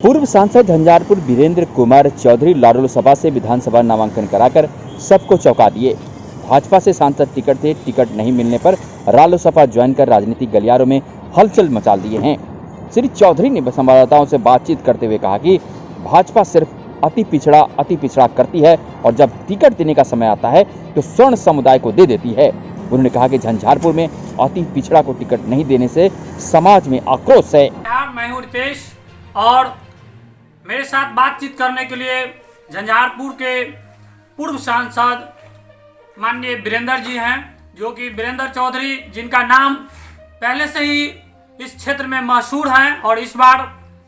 पूर्व सांसद झंझारपुर वीरेंद्र कुमार चौधरी लाडलोसपा से विधानसभा नामांकन कराकर सबको चौंका दिए। भाजपा से सांसद टिकट थे, टिकट नहीं मिलने पर रालोसपा ज्वाइन कर राजनीतिक गलियारों में हलचल मचा दिए हैं। श्री चौधरी ने संवाददाताओं से बातचीत करते हुए कहा कि भाजपा सिर्फ अति पिछड़ा करती है और जब टिकट देने का समय आता है तो स्वर्ण समुदाय को दे देती है। उन्होंने कहा कि झंझारपुर में अति पिछड़ा को टिकट नहीं देने से समाज में आक्रोश है। मैं हूं रितेश और मेरे साथ बातचीत करने के लिए झंझारपुर के पूर्व सांसद माननीय वीरेंद्र जी हैं, जो कि वीरेंद्र चौधरी, जिनका नाम पहले से ही इस क्षेत्र में मशहूर है और इस बार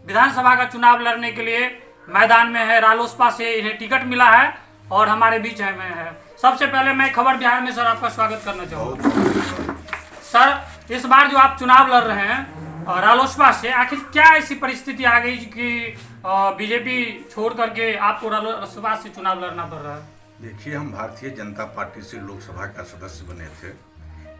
विधानसभा का चुनाव लड़ने के लिए मैदान में है। रालोसपा से इन्हें टिकट मिला है और हमारे बीच में है। सबसे पहले मैं खबर बिहार में सर आपका स्वागत करना चाहूँगा। सर, इस बार जो आप चुनाव लड़ रहे हैं रालोसपा से, आखिर क्या ऐसी परिस्थिति आ गई कि बीजेपी छोड़ करके आपको रालोसपा से चुनाव लड़ना पड़ रहा है? देखिए, हम भारतीय जनता पार्टी से लोकसभा का सदस्य बने थे,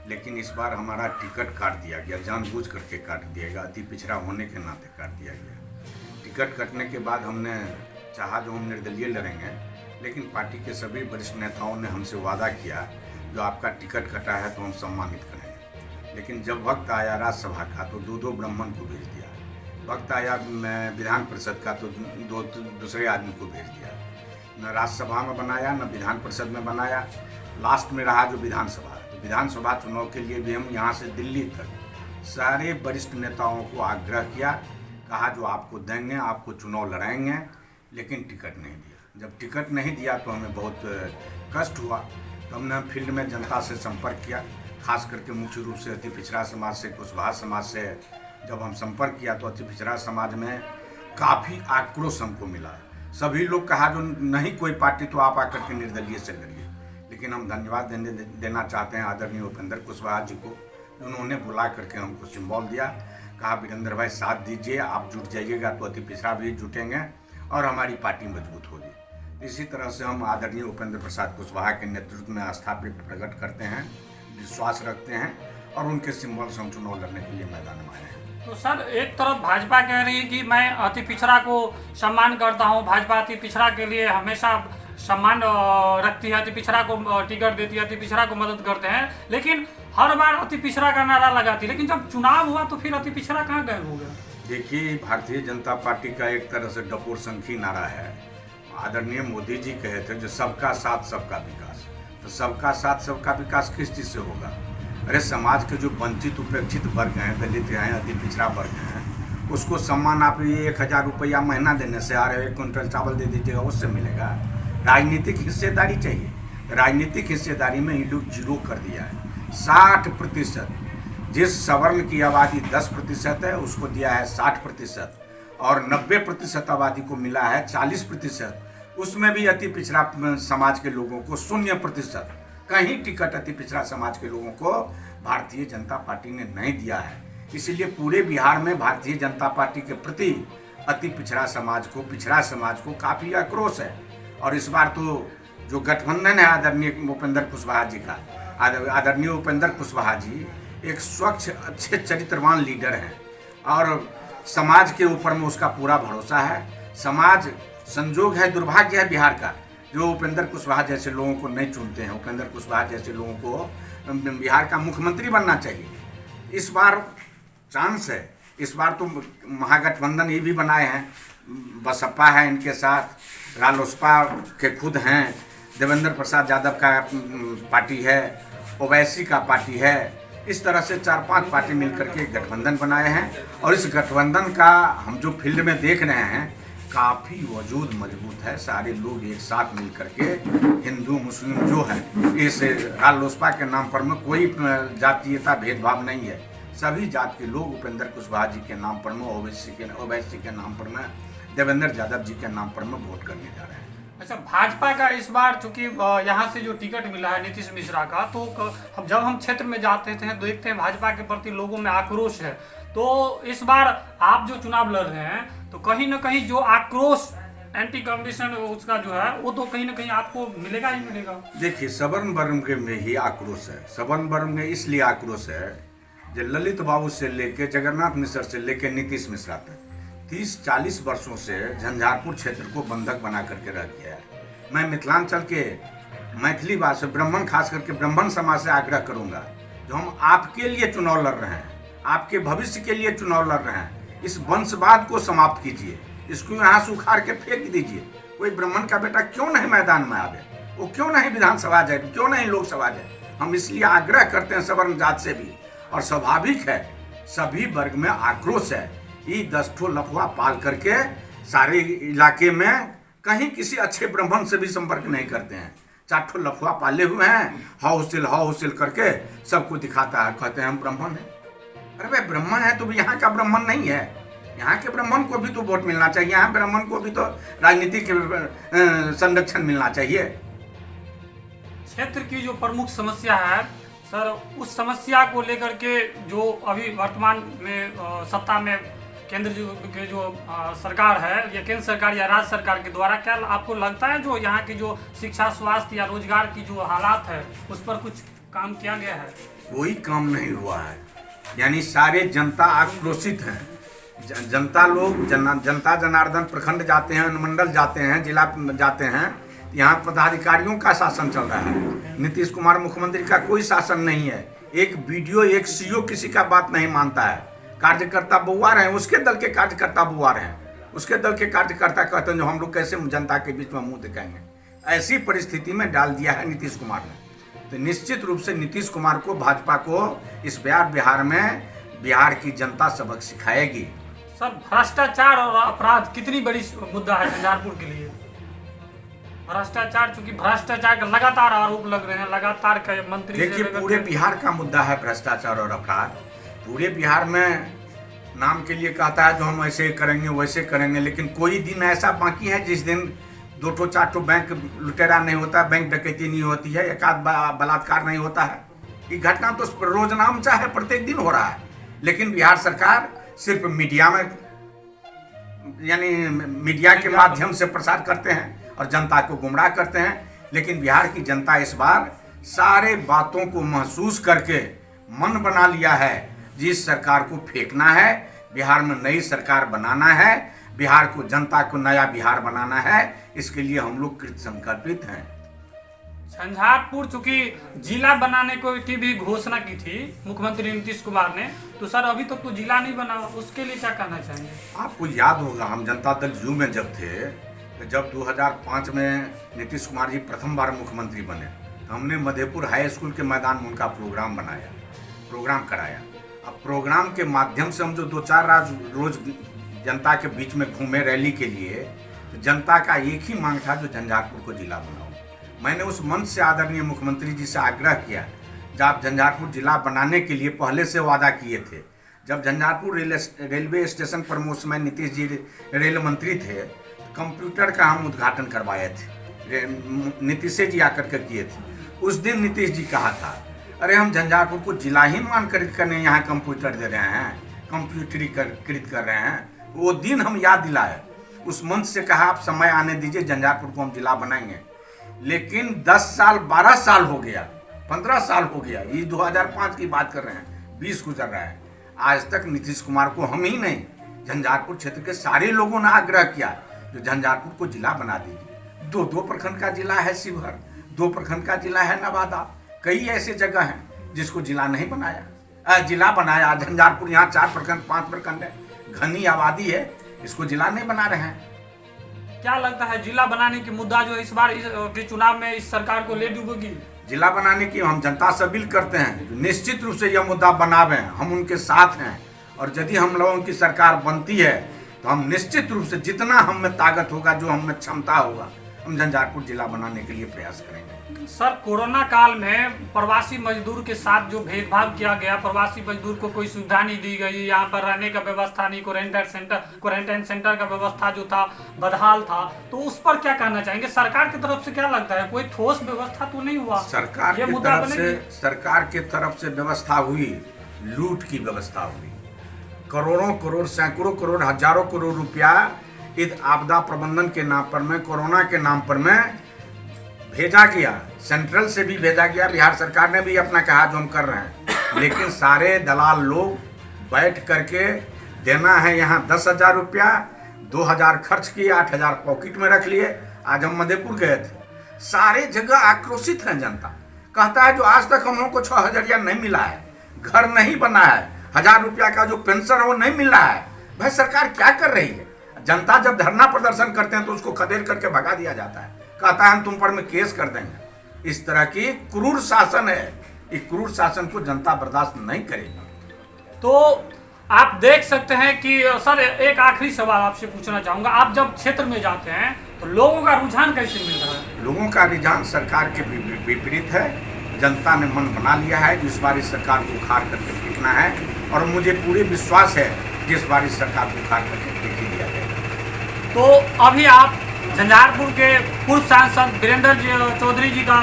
लेकिन इस बार हमारा टिकट काट दिया गया, जानबूझ करके काट दिया गया, अति पिछड़ा होने के नाते काट दिया गया। टिकट कटने के बाद हमने चाहा जो हम निर्दलीय लड़ेंगे, लेकिन पार्टी के सभी वरिष्ठ नेताओं ने हमसे वादा किया जो आपका टिकट कटा है तो हम सम्मानित करेंगे। लेकिन जब वक्त आया राज्यसभा का तो दो ब्राह्मण को भेज दिया, वक्त आया विधान परिषद का तो दूसरे आदमी को भेज दिया। न राज्यसभा में बनाया, न विधान परिषद में बनाया, लास्ट में रहा जो विधानसभा। तो विधानसभा चुनाव के लिए भी हम यहाँ से दिल्ली तक सारे वरिष्ठ नेताओं को आग्रह किया, कहा जो आपको देंगे, आपको चुनाव लड़ाएंगे, लेकिन टिकट नहीं दिया। जब टिकट नहीं दिया तो हमें बहुत कष्ट हुआ। तो हमने फील्ड में जनता से संपर्क किया, खास करके मुख्य रूप से अति पिछड़ा समाज से, कुशवाहा समाज से जब हम संपर्क किया तो अति पिछड़ा समाज में काफ़ी आक्रोश हमको मिला। सभी लोग कहा जो नहीं कोई पार्टी तो आप आकर के निर्दलीय से लड़िए। लेकिन हम धन्यवाद देना चाहते हैं आदरणीय उपेंद्र कुशवाहा जी को, उन्होंने बुला करके हमको सिंबल दिया, कहा वीरेंद्र भाई साथ दीजिए, आप जुट जाइएगा तो अति पिछड़ा भी जुटेंगे और हमारी पार्टी मजबूत होगी। इसी तरह से हम आदरणीय उपेंद्र प्रसाद कुशवाहा के नेतृत्व में आस्था प्रकट करते हैं, विश्वास रखते हैं और उनके सिंबल से हम चुनाव लड़ने के लिए मैदान में आए हैं। तो सर, एक तरफ भाजपा कह रही है कि मैं अति पिछड़ा को सम्मान करता हूं, भाजपा अति पिछड़ा के लिए हमेशा सम्मान रखती है, अति पिछड़ा को टिकट देती है, अति पिछड़ा को मदद करते हैं, लेकिन हर बार अति पिछड़ा का नारा लगाती है। लेकिन जब चुनाव हुआ तो फिर अति पिछड़ा कहाँ गायब हो गया? देखिए, भारतीय जनता पार्टी का एक तरह से डपोर संखी नारा है। आदरणीय मोदी जी कहे थे जो सबका साथ सबका विकास, तो सबका साथ सबका विकास किस चीज़ से होगा? अरे समाज के जो वंचित उपेक्षित वर्ग हैं, दलित हैं, अति पिछड़ा वर्ग हैं, उसको सम्मान आप 1000 रुपया महीना देने से, आ रहे 1 क्विंटल चावल दे दीजिएगा, उससे मिलेगा? राजनीतिक हिस्सेदारी चाहिए। राजनीतिक हिस्सेदारी में ये लोग जीरो कर दिया है। 60%, जिस सवर्ण की आबादी 10% है उसको दिया है 60%, और 90% आबादी को मिला है 40%। उसमें भी अति पिछड़ा समाज के लोगों को 0%, कहीं टिकट अति पिछड़ा समाज के लोगों को भारतीय जनता पार्टी ने नहीं दिया है। इसलिए पूरे बिहार में भारतीय जनता पार्टी के प्रति अति पिछड़ा समाज को काफ़ी आक्रोश है। और इस बार तो जो गठबंधन है आदरणीय उपेंद्र कुशवाहा जी का, आदरणीय उपेंद्र कुशवाहा जी एक स्वच्छ अच्छे चरित्रवान लीडर हैं और समाज के ऊपर में उसका पूरा भरोसा है। समाज संजोग है, दुर्भाग्य है बिहार का, जो उपेंद्र कुशवाहा जैसे लोगों को नहीं चुनते हैं। उपेंद्र कुशवाहा जैसे लोगों को बिहार का मुख्यमंत्री बनना चाहिए। इस बार चांस है, इस बार तो महागठबंधन ये भी बनाए हैं, बसपा है इनके साथ, रालोसपा के खुद हैं, देवेंद्र प्रसाद यादव का पार्टी है, ओवैसी का पार्टी है। इस तरह से 4-5 पार्टी मिलकर के गठबंधन बनाए हैं और इस गठबंधन का हम जो फील्ड में देख रहे हैं काफ़ी वजूद मजबूत है। सारे लोग एक साथ मिल करके, हिंदू मुस्लिम जो है, इस रालोसपा के नाम पर में कोई जातीयता भेदभाव नहीं है। सभी जात के लोग उपेंद्र कुशवाहा जी के नाम पर में, ओवैसी के नाम पर में, देवेंद्र यादव जी के नाम पर में वोट करने जा रहे हैं। अच्छा, भाजपा का इस बार चूंकि यहाँ से जो टिकट मिला है नीतीश मिश्रा का, तो जब हम क्षेत्र में जाते थे देखते हैं भाजपा के प्रति लोगों में आक्रोश है। तो इस बार आप जो चुनाव लड़ रहे हैं तो कहीं ना कहीं जो आक्रोश एंटी कंडीशन उसका जो है वो तो कहीं ना कहीं आपको मिलेगा ही मिलेगा। देखिए, सवर्ण वर्ग में ही आक्रोश है। सवर्ण वर्ग में इसलिए आक्रोश है जो ललित बाबू से लेके जगन्नाथ मिश्र से लेके नीतीश मिश्रा तक 30-40 वर्षों से झंझारपुर क्षेत्र को बंधक बना करके रख गया है। मैं मिथिलांचल के मैथिली भाषा ब्राह्मण, खास करके ब्राह्मण समाज से आग्रह करूंगा, जो हम आपके लिए चुनाव लड़ रहे हैं, आपके भविष्य के लिए चुनाव लड़ रहे हैं, इस वंशवाद को समाप्त कीजिए, इसको यहाँ से उखाड़ के फेंक दीजिए। कोई ब्राह्मण का बेटा क्यों नहीं मैदान में आवे, वो क्यों नहीं विधानसभा जाए, क्यों नहीं लोकसभा जाए। हम इसलिए आग्रह करते हैं सवर्ण जात से भी, और स्वाभाविक है सभी वर्ग में आक्रोश है। ये 10 ठो लफुआ पाल करके सारे इलाके में कहीं किसी अच्छे ब्राह्मण से भी संपर्क नहीं करते हैं। 4 ठो लफुआ पाले हुए हैं, हाउसिल करके सबको दिखाता है, कहते हैं हम ब्राह्मण हैं। अरे भाई ब्राह्मण है तो भी यहाँ का ब्राह्मण नहीं है, यहाँ के ब्राह्मण को भी तो वोट मिलना चाहिए, यहाँ ब्राह्मण को भी तो राजनीतिक संरक्षण मिलना चाहिए। क्षेत्र की जो प्रमुख समस्या है सर, उस समस्या को लेकर के जो अभी वर्तमान में सत्ता में केंद्र के जो सरकार है, या केंद्र सरकार या राज्य सरकार के द्वारा, क्या आपको लगता है जो यहाँ की जो शिक्षा, स्वास्थ्य या रोजगार की जो हालात है उस पर कुछ काम किया गया है? कोई काम नहीं हुआ है, यानी सारे जनता आक्रोशित हैं। जनता लोग जनता जनार्दन प्रखंड जाते हैं, अनुमंडल जाते हैं, जिला जाते हैं, यहाँ पदाधिकारियों का शासन चल रहा है। नीतीश कुमार मुख्यमंत्री का कोई शासन नहीं है। एक बीडीओ, एक सीओ किसी का बात नहीं मानता है। कार्यकर्ता बुआ रहे हैं, उसके दल के कार्यकर्ता बुआ रहे हैं, उसके दल के कार्यकर्ता कहते हैं जो हम लोग कैसे जनता के बीच में मुंह दिखाएंगे। ऐसी परिस्थिति में डाल दिया है नीतीश कुमार ने। तो निश्चित रूप से नीतीश कुमार को, भाजपा को इस बिहार में बिहार की जनता सबक सिखाएगी। सर, भ्रष्टाचार और अपराध कितनी बड़ी मुद्दा है झंझारपुर के लिए? भ्रष्टाचार, चूंकि भ्रष्टाचार का लगातार आरोप लग रहे हैं, लगातार कई मंत्री। देखिए, पूरे बिहार का मुद्दा है भ्रष्टाचार और अपराध। पूरे बिहार में नाम के लिए कहता है जो हम ऐसे करेंगे वैसे करेंगे, लेकिन कोई दिन ऐसा बाकी है जिस दिन 2-4 बैंक लुटेरा नहीं होता, बैंक डकैती नहीं होती है, एकाध बलात्कार नहीं होता है। ये घटना तो रोज नाम चाहे प्रत्येक दिन हो रहा है, लेकिन बिहार सरकार सिर्फ मीडिया में, यानी मीडिया के माध्यम से प्रसार करते हैं और जनता को गुमराह करते हैं। लेकिन बिहार की जनता इस बार सारे बातों को महसूस करके मन बना लिया है, जिस सरकार को फेंकना है, बिहार में नई सरकार बनाना है, बिहार को, जनता को नया बिहार बनाना है। इसके लिए हम लोग कृत संकल्पित हैं। झंझारपुर चूंकि जिला बनाने को की भी घोषणा की थी मुख्यमंत्री नीतीश कुमार ने, तो सर अभी तक तो जिला नहीं बना, उसके लिए क्या कहना चाहेंगे? आपको याद होगा, हम जनता दल यू में जब थे, तो जब 2005 में नीतीश कुमार जी प्रथम बार मुख्यमंत्री बने, तो हमने मधेपुर हाई स्कूल के मैदान में उनका प्रोग्राम कराया। अब प्रोग्राम के माध्यम से हम जो 2-4 रोज जनता के बीच में घूमे रैली के लिए, तो जनता का एक ही मांग था जो झंझारपुर को जिला बनाओ। मैंने उस मंच से आदरणीय मुख्यमंत्री जी से आग्रह किया, जब आप झंझारपुर जिला बनाने के लिए पहले से वादा किए थे, जब झंझारपुर रेलवे स्टेशन पर उस समय नीतीश जी रेल मंत्री थे, कंप्यूटर का हम उद्घाटन करवाए थे, नीतीश जी आकर के किए थे। उस दिन नीतीश जी कहा था, अरे हम झंझारपुर को जिला ही मान करने यहाँ कंप्यूटर दे रहे हैं, कंप्यूटरीकृत कर रहे हैं। वो दिन हम याद दिलाए, उस मंच से कहा आप समय आने दीजिए, झंझारपुर को हम जिला बनाएंगे। लेकिन 10 साल 12 साल हो गया, 15 साल हो गया, ये 2005 की बात कर रहे हैं, 20 गुजर रहा है। आज तक नीतीश कुमार को हम ही नहीं, झंझारपुर क्षेत्र के सारे लोगों ने आग्रह किया जो झंझारपुर को जिला बना दीजिए। 2 प्रखंड का जिला है शिवहर, 2 प्रखंड का जिला है नवादा, कई ऐसे जगह हैं जिसको जिला नहीं बनाया, जिला बनाया। झंझारपुर यहाँ 4 प्रखंड 5 प्रखंड है, घनी आबादी है, इसको जिला नहीं बना रहे हैं। क्या लगता है जिला बनाने की मुद्दा जो इस बार के चुनाव में इस सरकार को ले डूबेगी? जिला बनाने की हम जनता से अपील करते हैं, निश्चित रूप से यह मुद्दा बनावे, हम उनके साथ हैं। और यदि हम लोगों की सरकार बनती है तो हम निश्चित रूप से जितना हम में ताकत होगा, जो हम में क्षमता होगा, हम झंझारपुर जिला बनाने के लिए प्रयास करेंगे। सर, कोरोना काल में प्रवासी मजदूर के साथ जो भेदभाव किया गया, प्रवासी मजदूर को कोई सुविधा नहीं दी गई, यहाँ पर रहने का व्यवस्था नहीं, क्वारंटाइन सेंटर का व्यवस्था जो था बदहाल था, तो उस पर क्या कहना चाहेंगे? सरकार की तरफ से क्या लगता है, कोई ठोस व्यवस्था तो नहीं हुआ? सरकार की तरफ से व्यवस्था हुई, लूट की व्यवस्था हुई। करोड़ों करोड़, सैकड़ों करोड़, हजारों करोड़ रुपया इस आपदा प्रबंधन के नाम पर में, कोरोना के नाम पर में भेजा गया। सेंट्रल से भी भेजा गया, बिहार सरकार ने भी अपना कहा जो हम कर रहे हैं, लेकिन सारे दलाल लोग बैठ करके देना है यहाँ 10,000 रुपया, 2,000 खर्च किए, 8,000 पॉकेट में रख लिए। आज हम मधेपुर गए थे, सारे जगह आक्रोशित है जनता। कहता है जो आज तक हम लोग को 6,000 नहीं मिला है, घर नहीं बना है, 1,000 रुपया का जो पेंशन है वो नहीं मिल रहा है। भाई सरकार क्या कर रही है? जनता जब धरना प्रदर्शन करते हैं तो उसको खदेड़ करके भगा दिया जाता है, कहता है हम तुम पर में केस कर देंगे। इस तरह की क्रूर शासन है, इस क्रूर शासन को जनता बर्दाश्त नहीं करेगी। तो आप देख सकते हैं कि सर, एक आखिरी सवाल आपसे पूछना चाहूंगा, आप जब क्षेत्र में जाते हैं तो लोगों का रुझान कैसे मिल रहा है? लोगों का रुझान सरकार के विपरीत है। जनता ने मन बना लिया है कि इस बार इस सरकार को उखाड़ करके फेंकना है, और मुझे पूरे विश्वास है कि इस बार इस सरकार को उखाड़ करके फेंक ही दिया जाएगा। तो अभी आप झंझारपुर के पूर्व सांसद वीरेंद्र चौधरी जी का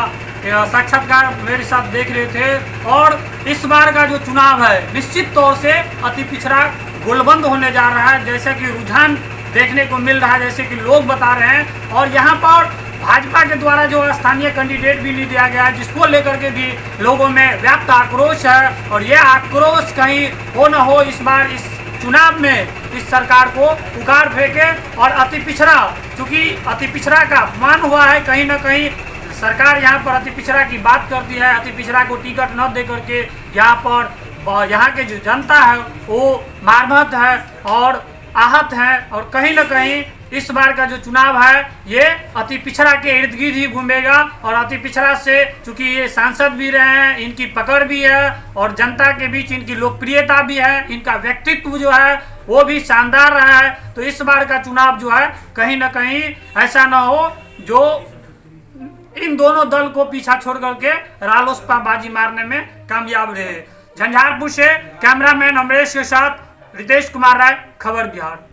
साक्षात्कार मेरे साथ देख रहे थे, और इस बार का जो चुनाव है निश्चित तौर से अति पिछड़ा गोलबंद होने जा रहा है, जैसे कि रुझान देखने को मिल रहा है, जैसे कि लोग बता रहे हैं। और यहाँ पर भाजपा के द्वारा जो स्थानीय कैंडिडेट भी दिया गया है, जिसको लेकर के भी लोगों में व्याप्त आक्रोश है, और यह आक्रोश कहीं हो न हो इस बार इस चुनाव में इस सरकार को उखाड़ फेंके और अति पिछड़ा, चूंकि अति पिछड़ा का अपमान हुआ है, कहीं ना कहीं सरकार यहाँ पर अति पिछड़ा की बात करती है, अति पिछड़ा को टिकट न दे करके यहाँ के जो जनता है वो मारमत है और आहत है, और कहीं ना कहीं इस बार का जो चुनाव है ये अति पिछड़ा के इर्द गिर्द ही घूमेगा। और अति पिछड़ा से चूंकि ये सांसद भी रहे हैं, इनकी पकड़ भी है, और जनता के बीच इनकी लोकप्रियता भी है, इनका व्यक्तित्व जो है वो भी शानदार रहा है। तो इस बार का चुनाव जो है कहीं ना कहीं ऐसा ना हो जो इन दोनों दल को पीछा छोड़ करके रालोसपा बाजी मारने में कामयाब रहे। झंझारपुर से कैमरामैन अमरेश के साथ रितेश कुमार राय, खबर बिहार।